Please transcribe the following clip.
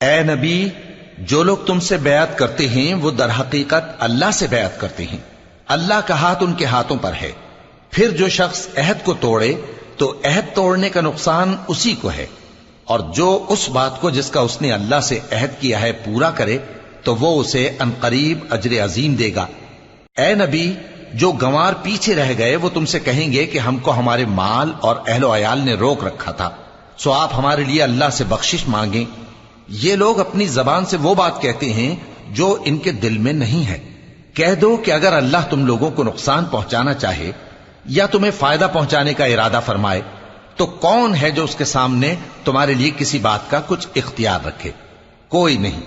ए नबी, जो लोग तुमसे बैअत करते हैं वो दर हकीकत अल्लाह से बैअत करते हैं। अल्लाह का हाथ उनके हाथों पर है। फिर जो शख्स अहद को तोड़े तो अहद तोड़ने का नुकसान उसी को है, और जो उस बात को जिसका उसने अल्लाह से अहद किया है पूरा करे तो वो उसे अनकरीब अजर अजीम देगा। ए नबी, जो गंवार पीछे रह गए वो तुमसे कहेंगे कि हमको हमारे माल और अहलो अयाल ने रोक रखा था, सो आप हमारे लिए अल्लाह से बख्शिश मांगें। ये लोग अपनी जबान से वो बात कहते हैं जो इनके दिल में नहीं है। कह दो कि अगर अल्लाह तुम लोगों को नुकसान पहुंचाना चाहे या तुम्हें फायदा पहुंचाने का इरादा फरमाए तो कौन है जो उसके सामने तुम्हारे लिए किसी बात का कुछ इख्तियार रखे? कोई नहीं।